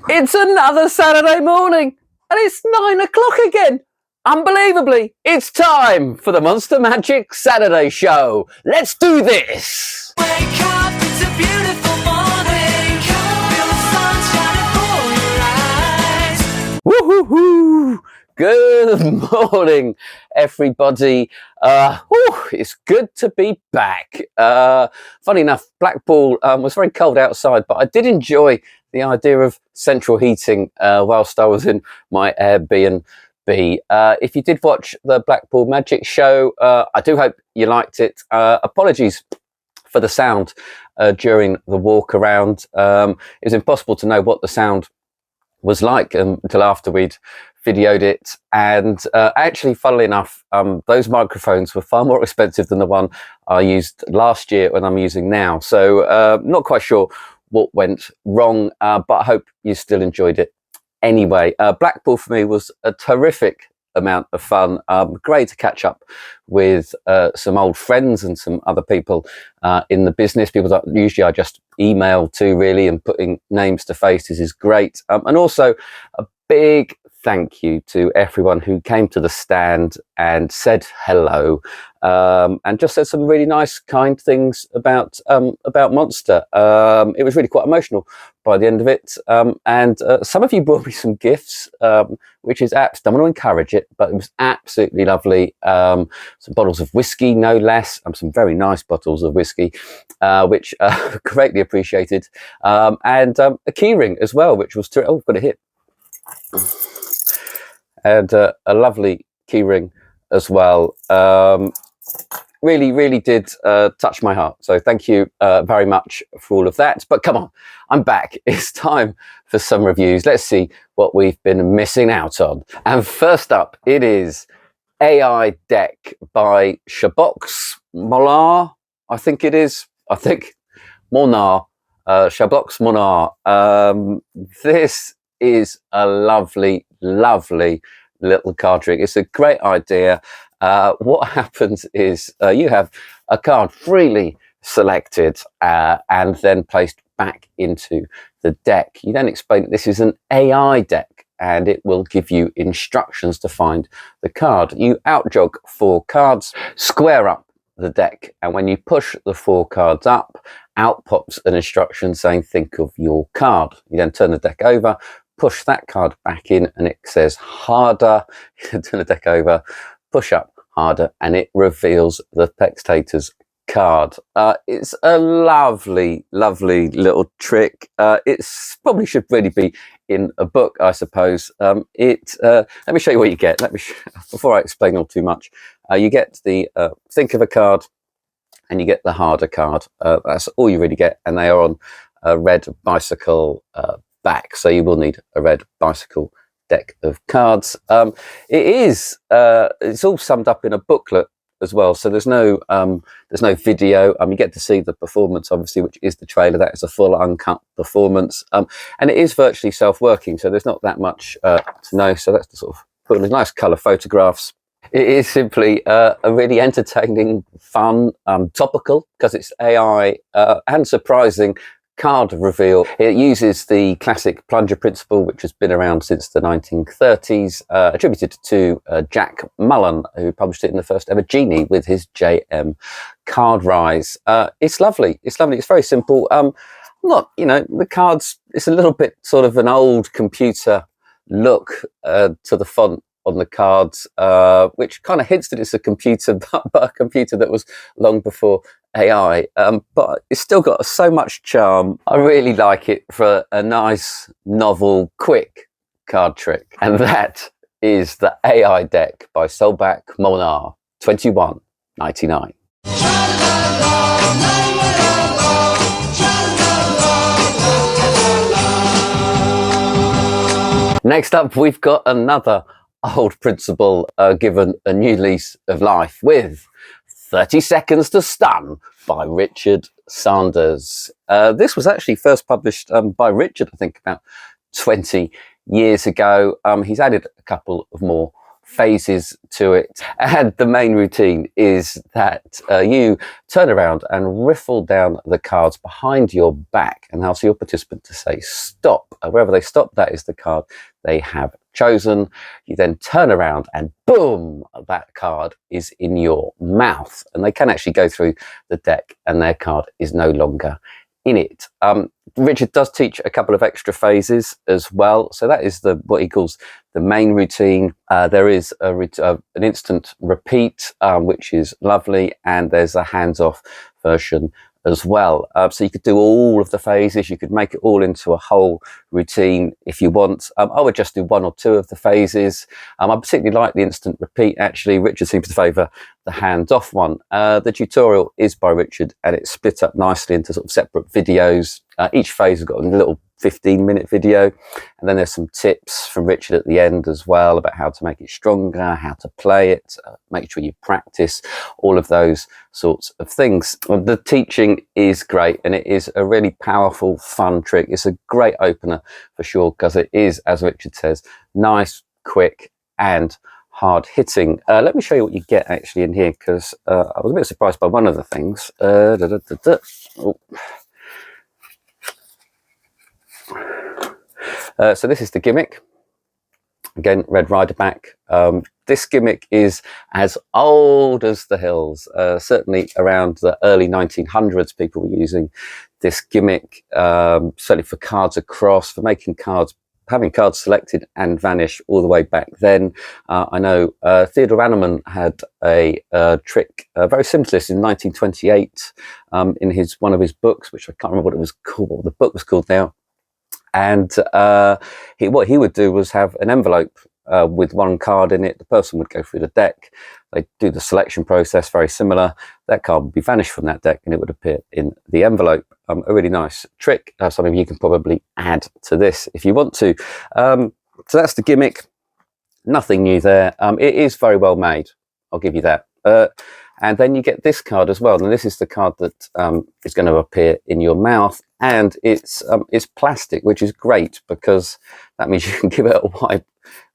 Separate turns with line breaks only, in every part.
It's another Saturday morning, and it's 9 o'clock again. Unbelievably, it's time for the Monster Magic Saturday Show. Let's do this.
Wake up, it's a beautiful morning. Feel the sun shining for your eyes.
Woo-hoo-hoo. Good morning, everybody. It's good to be back. Funny enough, Blackpool was very cold outside, but I did enjoy the idea of central heating whilst I was in my Airbnb. If you did watch the Blackpool Magic Show, I do hope you liked it. Apologies for the sound during the walk around. It was impossible to know what the sound was like until after we'd videoed it, and actually, funnily enough, those microphones were far more expensive than the one I used last year and I'm using now, so not quite sure what went wrong, but I hope you still enjoyed it anyway. Blackpool for me was a terrific amount of fun. Great to catch up with some old friends and some other people in the business, people that usually I just email to, really, and putting names to faces is great. And also a big thank you to everyone who came to the stand and said hello, and just said some really nice, kind things about Monster. It was really quite emotional by the end of it, and some of you brought me some gifts, which is don't want to encourage it, but it was absolutely lovely. Some bottles of whiskey, no less, some very nice bottles of whiskey, which greatly appreciated, and a keyring as well, which was terrific. Oh, got a hit. And a lovely keyring as well. Really did touch my heart. So thank you very much for all of that. But come on, I'm back. It's time for some reviews. Let's see what we've been missing out on. And first up, it is AI Deck by Szabolcs, Molnar, I think it is. Molnar, Szabolcs, Molnar. This is a lovely little card trick. It's a great idea. What happens is you have a card freely selected and then placed back into the deck. You then explain that this is an AI deck and it will give you instructions to find the card. You outjog 4 cards, square up the deck, and when you push the 4 cards up, out pops an instruction saying think of your card. You then turn the deck over, push that card back in, and it says harder. Turn the deck over, push up harder, and it reveals the spectator's card. It's a lovely little trick. It's probably should really be in a book, I suppose. Let me show you what you get. Before I explain all too much, you get the think of a card, and you get the harder card. That's all you really get, and they are on a red bicycle back, so you will need a red bicycle deck of cards. It's all summed up in a booklet as well, so there's no video. You get to see the performance, obviously, which is the trailer. That is a full uncut performance, and it is virtually self-working, so there's not that much to know. So that's the sort of put in nice colour photographs. It is simply a really entertaining, fun, topical, because it's AI, and surprising card reveal. It uses the classic plunger principle, which has been around since the 1930s, attributed to Jack Mullen, who published it in the first ever Genie with his JM card rise. It's lovely. It's very simple. The cards, it's a little bit sort of an old computer look to the font on the cards, which kind of hints that it's a computer, but a computer that was long before AI, but it's still got so much charm. I really like it for a nice, novel, quick card trick. And that is the AI Deck by Holsbeck, Molnar, $21.99. Next up, we've got another old principle given a new lease of life with 30 Seconds to Stun by Richard Sanders. This was actually first published by Richard, I think, about 20 years ago. He's added a couple of more phases to it. And the main routine is that you turn around and riffle down the cards behind your back and ask your participant to say stop. Wherever they stop, that is the card they have chosen. You then turn around and boom, that card is in your mouth. And they can actually go through the deck and their card is no longer in it. Richard does teach a couple of extra phases as well. So that is what he calls the main routine. There is an instant repeat, which is lovely. And there's a hands-off version as well. So you could do all of the phases. You could make it all into a whole routine if you want. I would just do one or two of the phases. I particularly like the instant repeat. Actually, Richard seems to favour the hands-off one. The tutorial is by Richard and it's split up nicely into sort of separate videos. Each phase has got a little 15-minute video, and then there's some tips from Richard at the end as well about how to make it stronger, how to play it, make sure you practice, all of those sorts of things. The teaching is great and it is a really powerful, fun trick. It's a great opener for sure because it is, as Richard says, nice, quick and hard hitting. Let me show you what you get actually in here, because I was a bit surprised by one of the things. So this is the gimmick. Again, Red Riderback. This gimmick is as old as the hills. Certainly around the early 1900s, people were using this gimmick, certainly for cards across, for making cards, having cards selected and vanish all the way back then. I know Theodore Anneman had a trick very similar to this in 1928 in one of his books, which I can't remember what it was called, what the book was called now. And what he would do was have an envelope with one card in it. The person would go through the deck. They'd do the selection process, very similar. That card would be vanished from that deck and it would appear in the envelope. A really nice trick. Something you can probably add to this if you want to. So that's the gimmick. Nothing new there. It is very well made. I'll give you that. And then you get this card as well. And this is the card that is going to appear in your mouth. And it's plastic, which is great because that means you can give it a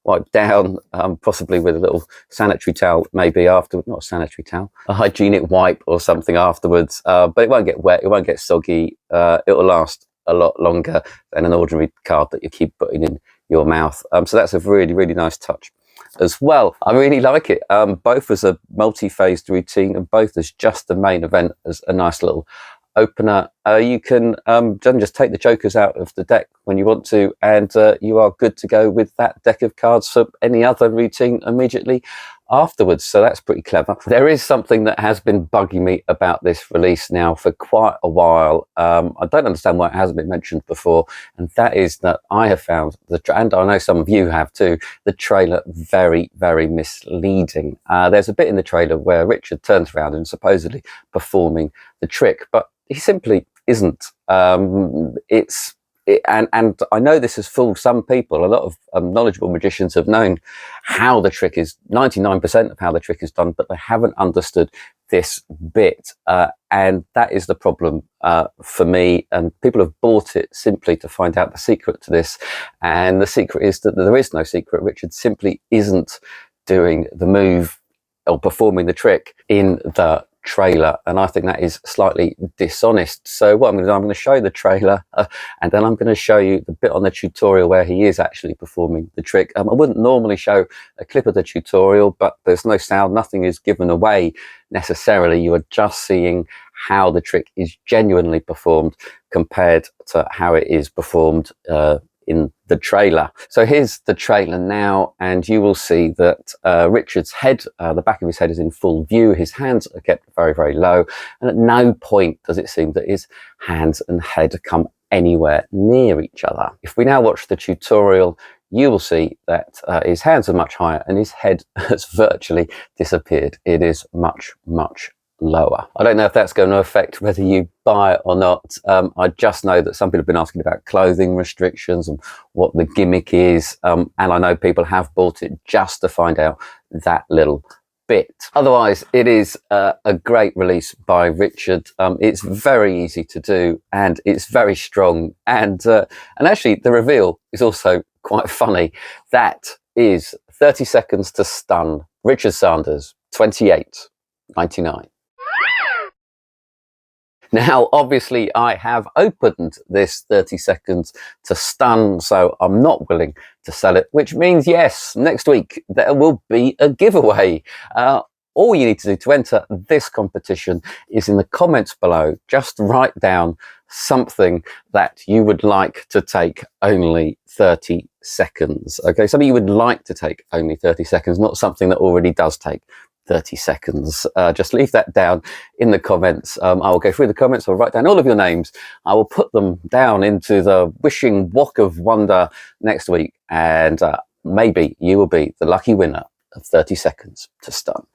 wipe down, possibly with a little sanitary towel, maybe after, not a sanitary towel, a hygienic wipe or something afterwards. But it won't get wet, it won't get soggy. It will last a lot longer than an ordinary card that you keep putting in your mouth. So that's a really, really nice touch as well. I really like it, both as a multi-phased routine and both as just the main event as a nice little opener. You can just take the jokers out of the deck when you want to, and you are good to go with that deck of cards for any other routine immediately afterwards. So that's pretty clever. There is something that has been bugging me about this release now for quite a while. I don't understand why it hasn't been mentioned before, and that is that I have found, and I know some of you have too, the trailer very, very misleading. There's a bit in the trailer where Richard turns around and supposedly performing the trick, but he simply isn't. And I know this has fooled some people. A lot of knowledgeable magicians have known how the trick is, 99% of how the trick is done, but they haven't understood this bit. And that is the problem for me. And people have bought it simply to find out the secret to this. And the secret is that there is no secret. Richard simply isn't doing the move or performing the trick in the trailer, and I think that is slightly dishonest. So what I'm going to do, I'm going to show you the trailer and then I'm going to show you the bit on the tutorial where he is actually performing the trick. I wouldn't normally show a clip of the tutorial, but there's no sound, nothing is given away necessarily. You are just seeing how the trick is genuinely performed compared to how it is performed in the trailer. So here's the trailer now, and you will see that Richard's head, the back of his head is in full view. His hands are kept very, very low, and at no point does it seem that his hands and head come anywhere near each other. If we now watch the tutorial, you will see that his hands are much higher and his head has virtually disappeared. It is much, much lower. I don't know if that's going to affect whether you buy it or not. I just know that some people have been asking about clothing restrictions and what the gimmick is, and I know people have bought it just to find out that little bit. Otherwise, it is a great release by Richard. It's very easy to do and it's very strong, and actually the reveal is also quite funny. That is 30 seconds to stun. Richard Sanders, 28.99. Now, obviously, I have opened this 30 seconds to stun, so I'm not willing to sell it, which means, yes, next week there will be a giveaway. All you need to do to enter this competition is in the comments below, just write down something that you would like to take only 30 seconds. Okay, something you would like to take only 30 seconds, not something that already does take 30 seconds. Just leave that down in the comments. I will go through the comments. I'll write down all of your names. I will put them down into the wishing wok of wonder next week, and maybe you will be the lucky winner of 30 seconds to stun.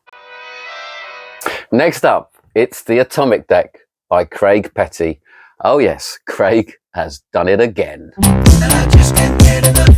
Next up, it's the Atomic Deck by Craig Petty. Oh yes, Craig has done it again.
I just can't get enough.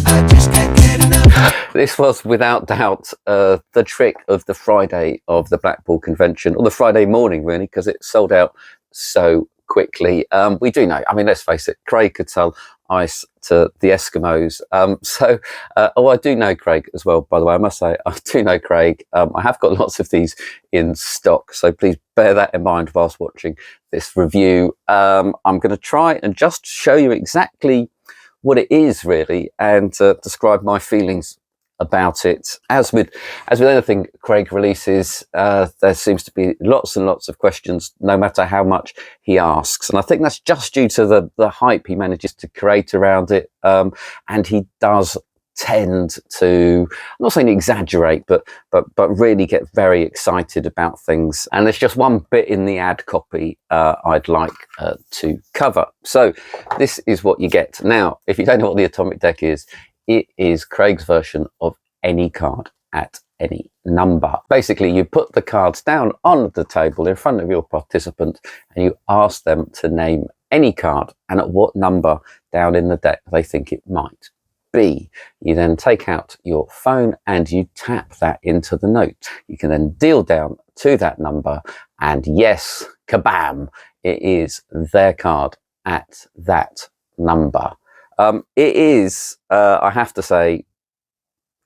I just can't get enough.
This was without doubt the trick of the Friday of the Blackpool convention, or the Friday morning really, because it sold out so quickly. We do know, I mean, let's face it, Craig could sell ice to the Eskimos. I do know Craig as well, by the way. I must say, I do know Craig. I have got lots of these in stock, so please bear that in mind whilst watching this review. I'm going to try and just show you exactly what it is really, and describe my feelings about it. As with anything Craig releases, there seems to be lots and lots of questions, no matter how much he asks. And I think that's just due to the hype he manages to create around it. And he does tend to, I'm not saying exaggerate, but really get very excited about things. And there's just one bit in the ad copy I'd like to cover. So this is what you get. Now, if you don't know what the Atomic Deck is, it is Craig's version of any card at any number. Basically, you put the cards down on the table in front of your participant and you ask them to name any card and at what number down in the deck they think it might be. You then take out your phone and you tap that into the note. You can then deal down to that number and yes, kabam, it is their card at that number. It is, I have to say,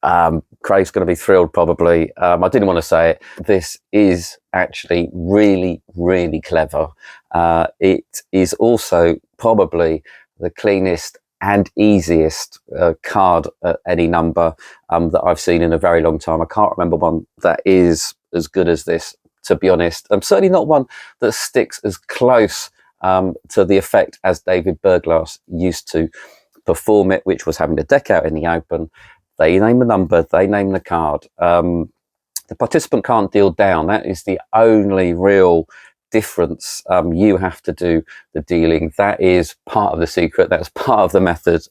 Craig's going to be thrilled probably. I didn't want to say it. This is actually really, really clever. It is also probably the cleanest and easiest card at any number that I've seen in a very long time. I can't remember one that is as good as this, to be honest. Certainly not one that sticks as close to the effect as David Berglas used to perform it, which was having the deck out in the open. They name the number, they name the card. The participant can't deal down. That is the only real difference. You have to do the dealing. That is part of the secret. That's part of the method,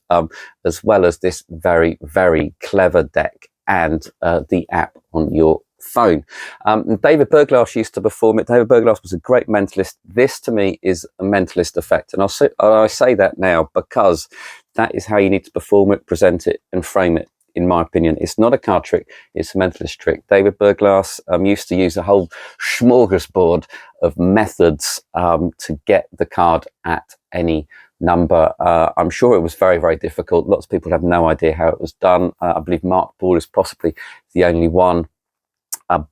as well as this very, very clever deck and the app on your phone. David Berglas used to perform it. David Berglas was a great mentalist. This to me is a mentalist effect, and I say that now because that is how you need to perform it, present it and frame it, in my opinion. It's not a card trick, it's a mentalist trick. David Berglas used to use a whole smorgasbord of methods to get the card at any number. I'm sure it was very, very difficult. Lots of people have no idea how it was done. I believe Mark Ball is possibly the only one.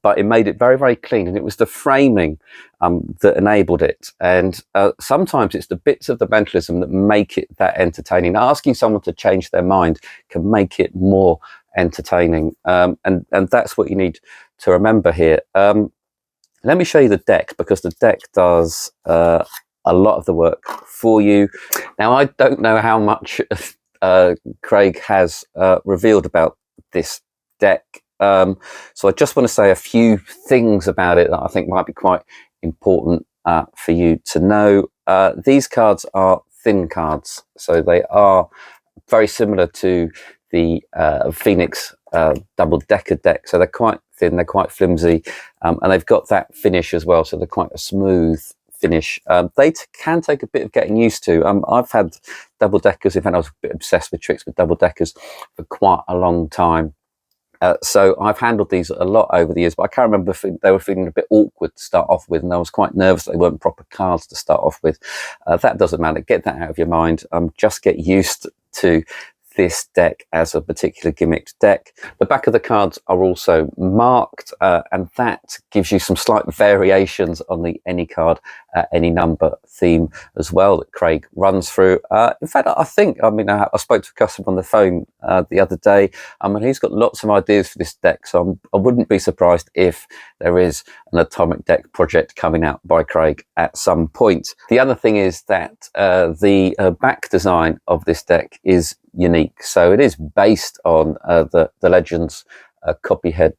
But it made it very, very clean, and it was the framing that enabled it. And sometimes it's the bits of the mentalism that make it that entertaining. Asking someone to change their mind can make it more entertaining, and that's what you need to remember here. Let me show you the deck, because the deck does a lot of the work for you. Now, I don't know how much Craig has revealed about this deck. So I just want to say a few things about it that I think might be quite important for you to know. These cards are thin cards, so they are very similar to the Phoenix double-decker deck. So they're quite thin, they're quite flimsy, and they've got that finish as well, so they're quite a smooth finish. They can take a bit of getting used to. I've had double-deckers, in fact I was a bit obsessed with tricks with double-deckers for quite a long time. So I've handled these a lot over the years, but I can't remember if they were feeling a bit awkward to start off with, and I was quite nervous they weren't proper cards to start off with. That doesn't matter. Get that out of your mind. Just get used to this deck as a particular gimmicked deck. The back of the cards are also marked, and that gives you some slight variations on the any card, any number theme as well that Craig runs through. In fact, I spoke to a customer on the phone the other day, and he's got lots of ideas for this deck, so I wouldn't be surprised if there is an atomic deck project coming out by Craig at some point. The other thing is that the back design of this deck is unique. So it is based on the Legends Copperhead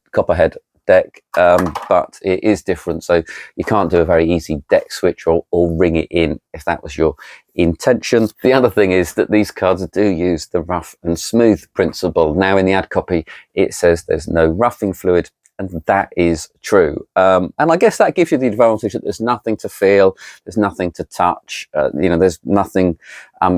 deck, but it is different. So you can't do a very easy deck switch or ring it in if that was your intention. The other thing is that these cards do use the rough and smooth principle. Now in the ad copy, it says there's no roughing fluid, and that is true. And I guess that gives you the advantage that there's nothing to feel, there's nothing to touch, there's nothing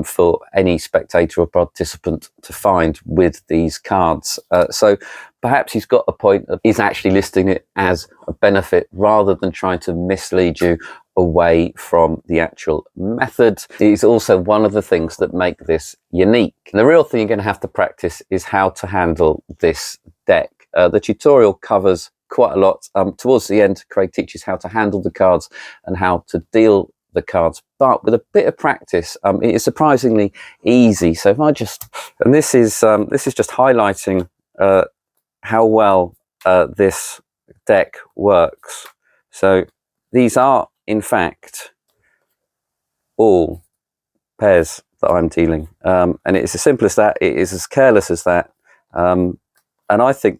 for any spectator or participant to find with these cards. So perhaps he's got a point of he's actually listing it as a benefit rather than trying to mislead you away from the actual method. It's also one of the things that make this unique. And the real thing you're going to have to practice is how to handle this deck. The tutorial covers quite a lot. Towards the end, Craig teaches how to handle the cards and how to deal the cards. But with a bit of practice, it is surprisingly easy. So if I and this is just highlighting how well this deck works. So these are, in fact, all pairs that I'm dealing. And it's as simple as that. It is as careless as that. And I think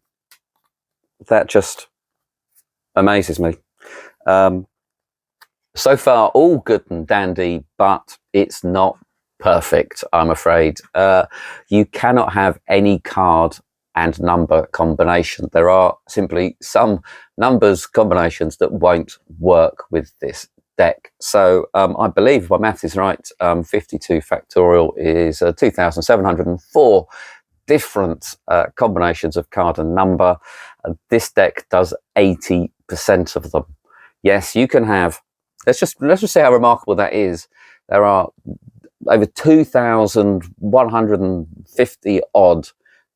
that just amazes me. So far, all good and dandy, but it's not perfect, I'm afraid. You cannot have any card and number combination. There are simply some numbers combinations that won't work with this deck. So I believe, if my math is right, 52 factorial is 2,704 different combinations of card and number. This deck does 80% of them. Yes, you can have, let's just say how remarkable that is. There are over 2,150 odd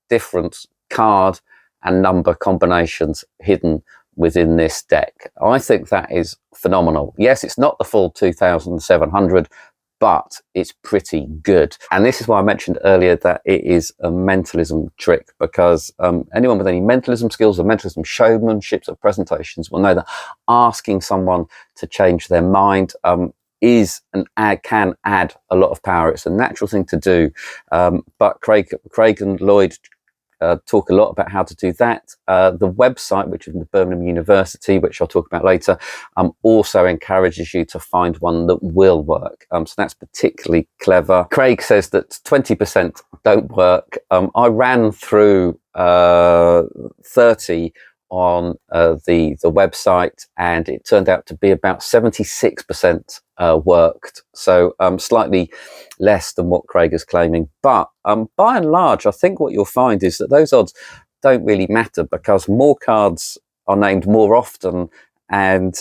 different card and number combinations hidden within this deck. I think that is phenomenal. Yes, it's not the full 2,700, but it's pretty good. And this is why I mentioned earlier that it is a mentalism trick, because anyone with any mentalism skills or mentalism showmanships of presentations will know that asking someone to change their mind can add a lot of power. It's a natural thing to do. But Craig and Lloyd talk a lot about how to do that. The website, which is the Birmingham University, which I'll talk about later, also encourages you to find one that will work. So that's particularly clever. Craig says that 20% don't work. I ran through 30 on the website, and it turned out to be about 76% worked. So slightly less than what Craig is claiming. But by and large, I think what you'll find is that those odds don't really matter, because more cards are named more often, and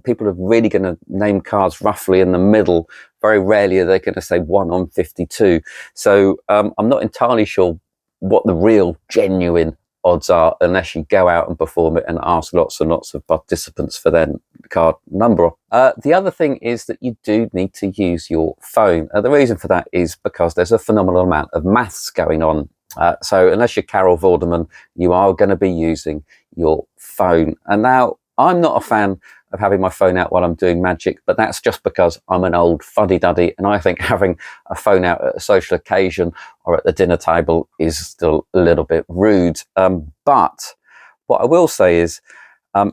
people are really going to name cards roughly in the middle. Very rarely are they going to say 1 on 52. So I'm not entirely sure what the real genuine odds are unless you go out and perform it and ask lots and lots of participants for their card number. The other thing is that you do need to use your phone. The reason for that is because there's a phenomenal amount of maths going on. So unless you're Carol Vorderman, you are going to be using your phone. And now, I'm not a fan of having my phone out while I'm doing magic, but that's just because I'm an old fuddy-duddy, and I think having a phone out at a social occasion or at the dinner table is still a little bit rude. But what I will say is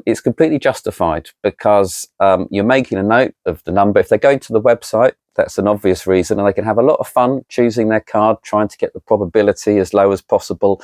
it's completely justified, because you're making a note of the number. If they're going to the website, that's an obvious reason, and they can have a lot of fun choosing their card, trying to get the probability as low as possible.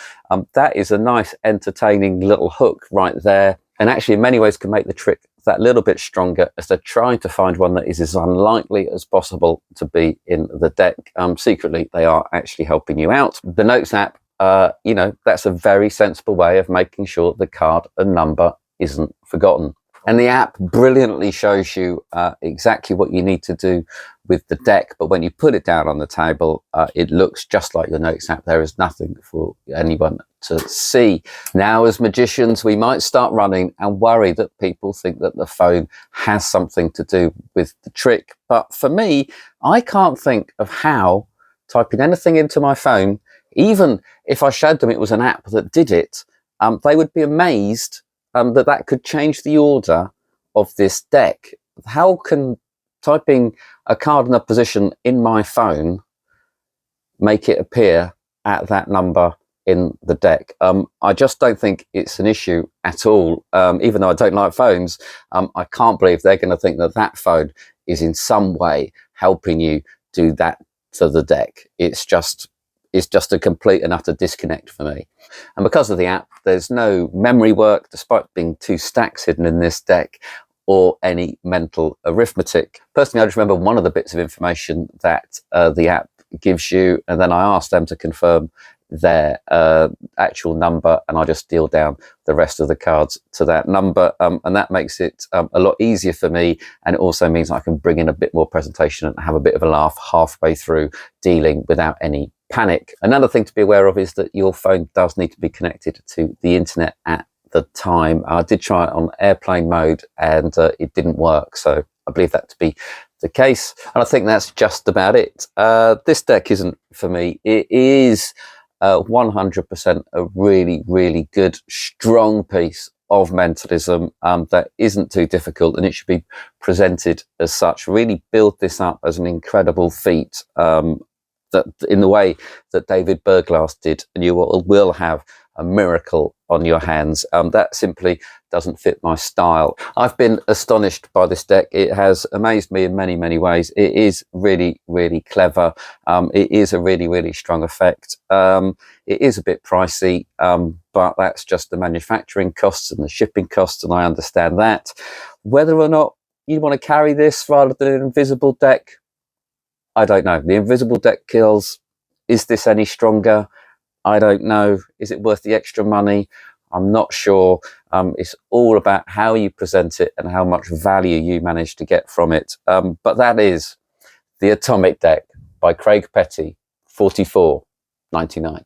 That is a nice, entertaining little hook right there, and actually in many ways can make the trick that little bit stronger, as they're trying to find one that is as unlikely as possible to be in the deck. Secretly, they are actually helping you out. The Notes app, that's a very sensible way of making sure the card and number isn't forgotten. And the app brilliantly shows you exactly what you need to do with the deck, but when you put it down on the table, it looks just like your notes app. There is nothing for anyone to see. Now, as magicians, we might start running and worry that people think that the phone has something to do with the trick. But for me, I can't think of how typing anything into my phone, even if I showed them it was an app that did it, they would be amazed that could change the order of this deck. How can typing a card in a position in my phone make it appear at that number in the deck? I just don't think it's an issue at all. Even though I don't like phones, I can't believe they're going to think that phone is in some way helping you do that to the deck. It's just a complete and utter disconnect for me. And because of the app, there's no memory work, despite being 2 stacks hidden in this deck, or any mental arithmetic. Personally, I just remember one of the bits of information that the app gives you, and then I asked them to confirm their actual number, and I just deal down the rest of the cards to that number, and that makes it a lot easier for me, and it also means I can bring in a bit more presentation and have a bit of a laugh halfway through dealing without any panic. Another thing to be aware of is that your phone does need to be connected to the internet at the time. I did try it on airplane mode and it didn't work, so I believe that to be the case, and I think that's just about it. This deck isn't for me. It is 100% a really good, strong piece of mentalism that isn't too difficult, and it should be presented as such. Really build this up as an incredible feat, that in the way that David Berglas did, and you will have a miracle on your hands. That simply doesn't fit my style. I've been astonished by this deck. It has amazed me in many ways. It is really clever. It is a really strong effect. It is a bit pricey, but that's just the manufacturing costs and the shipping costs, and I understand that. Whether or not you want to carry this rather than an invisible deck, I don't know. The invisible deck kills. Is this any stronger? I don't know. Is it worth the extra money? I'm not sure. It's all about how you present it and how much value you manage to get from it. But that is the Atomic Deck by Craig Petty, $44.99.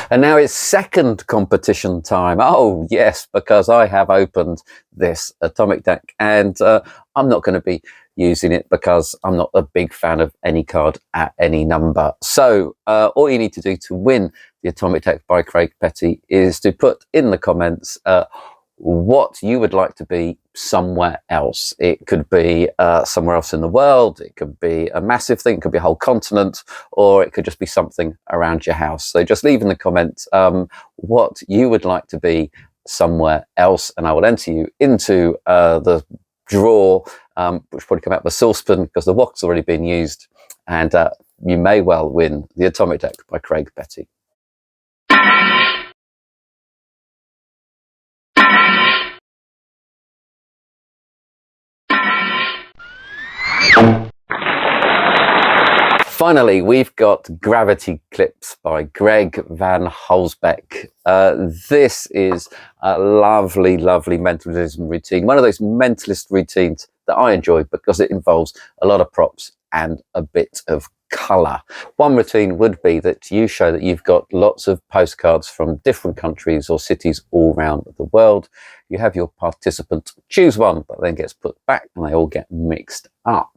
And now it's second competition time. Oh, yes, because I have opened this Atomic Deck, and I'm not going to be using it because I'm not a big fan of any card at any number. So all you need to do to win the Atomic Deck by Craig Petty is to put in the comments what you would like to be somewhere else. It could be somewhere else in the world, it could be a massive thing, it could be a whole continent, or it could just be something around your house. So just leave in the comments what you would like to be somewhere else, and I will enter you into the draw, which probably come out of the saucepan because the wok's already been used, and you may well win the Atomic Deck by Craig Petty. Finally, we've got Gravity Clips by Greg van Holsbeck. This is a lovely mentalism routine. One of those mentalist routines that I enjoy because it involves a lot of props and a bit of colour. One routine would be that you show that you've got lots of postcards from different countries or cities all around the world. You have your participant choose one that then gets put back and they all get mixed up.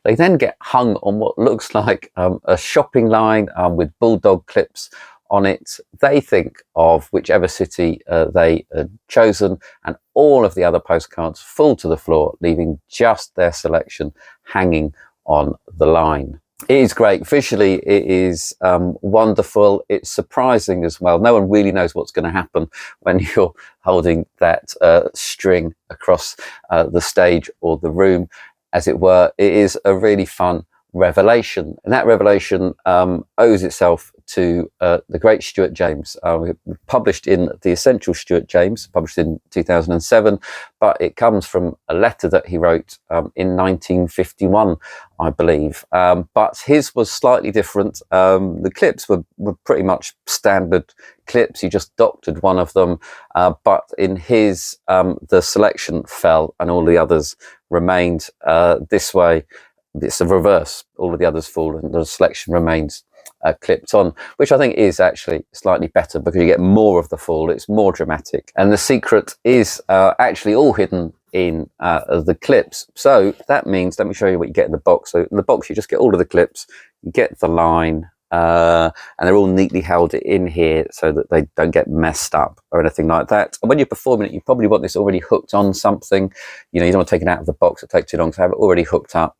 They then get hung on what looks like a shopping line with bulldog clips on it. They think of whichever city they had chosen, and all of the other postcards fall to the floor, leaving just their selection hanging on the line. It is great. Visually, it is wonderful. It's surprising as well. No one really knows what's going to happen when you're holding that string across the stage or the room, as it were. It is a really fun revelation, and that revelation owes itself to the great Stuart James. Published in The Essential Stuart James, published in 2007, but it comes from a letter that he wrote in 1951, I believe. But his was slightly different. The clips were pretty much standard clips. He just doctored one of them, but in his, the selection fell and all the others remained this way. It's a reverse. All of the others fall and the selection remains clipped on, which I think is actually slightly better because you get more of the fall. It's more dramatic. And the secret is actually all hidden in the clips. So that means, let me show you what you get in the box. So in the box, you just get all of the clips, you get the line, and they're all neatly held in here so that they don't get messed up or anything like that. And when you're performing it, you probably want this already hooked on something. You know, you don't want to take it out of the box. It takes too long to have it already hooked up.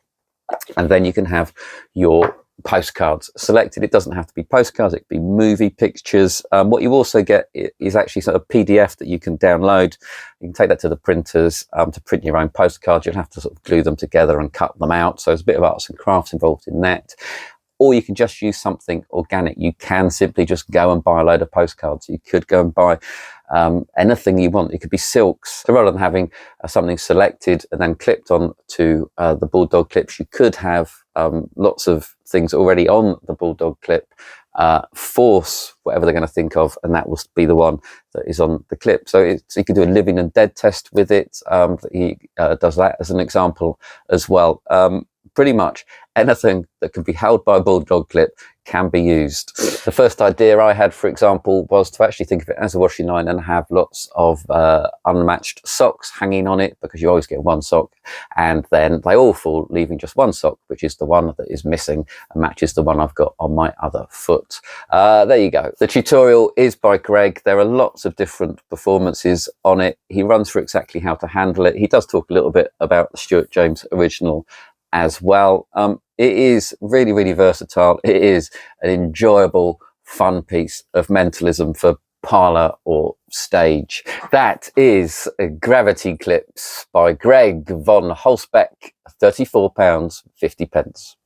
And then you can have your postcards selected. It doesn't have to be postcards, it could be movie pictures. What you also get is actually sort of PDF that you can download. You can take that to the printers to print your own postcards. You'll have to sort of glue them together and cut them out. So there's a bit of arts and crafts involved in that. Or you can just use something organic. You can simply just go and buy a load of postcards. You could go and buy anything you want. It could be silks. So rather than having something selected and then clipped on to the Bulldog clips, you could have lots of things already on the Bulldog clip, force whatever they're going to think of, and that will be the one that is on the clip. So you can do a living and dead test with it. He does that as an example as well. Pretty much anything that can be held by a Bulldog clip can be used. The first idea I had, for example, was to actually think of it as a washing line and have lots of unmatched socks hanging on it, because you always get one sock and then they all fall, leaving just one sock, which is the one that is missing and matches the one I've got on my other foot. There you go. The tutorial is by Greg. There are lots of different performances on it. He runs through exactly how to handle it. He does talk a little bit about the Stuart James original as well. It is really, really versatile. It is an enjoyable, fun piece of mentalism for parlour or stage. That is Gravity Clips by Greg von Holsbeck, £34.50.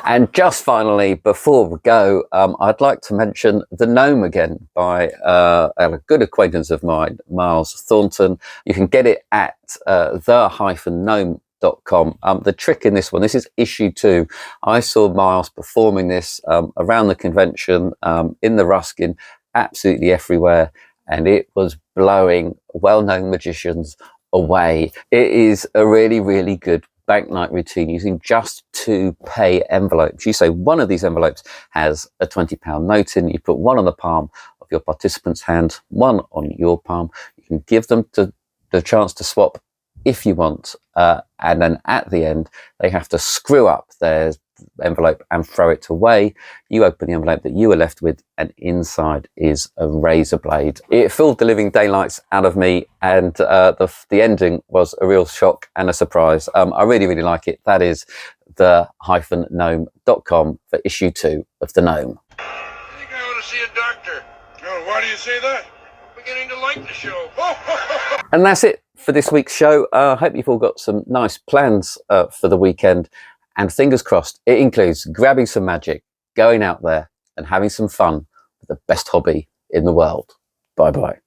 And just finally, before we go, I'd like to mention The Gnome again by a good acquaintance of mine, Miles Thornton. You can get it at the-gnome.com. The trick in this one, this is issue 2. I saw Miles performing this around the convention, in the Ruskin, absolutely everywhere, and it was blowing well-known magicians away. It is a really, really good banknight routine using just 2 pay envelopes. You say one of these envelopes has a £20 note in. You put one on the palm of your participant's hand, one on your palm. You can give them the chance to swap if you want, and then at the end they have to screw up their envelope and throw it away. You open the envelope that you were left with, and inside is a razor blade. It filled the living daylights out of me, and the ending was a real shock and a surprise. I really, really like it. That is the-gnome.com for issue 2 of The Gnome.
I think I ought to see a doctor. Oh, why do you say that? I'm beginning to like the show.
And that's it for this week's show. I hope you've all got some nice plans for the weekend. And fingers crossed, it includes grabbing some magic, going out there and having some fun with the best hobby in the world. Bye-bye.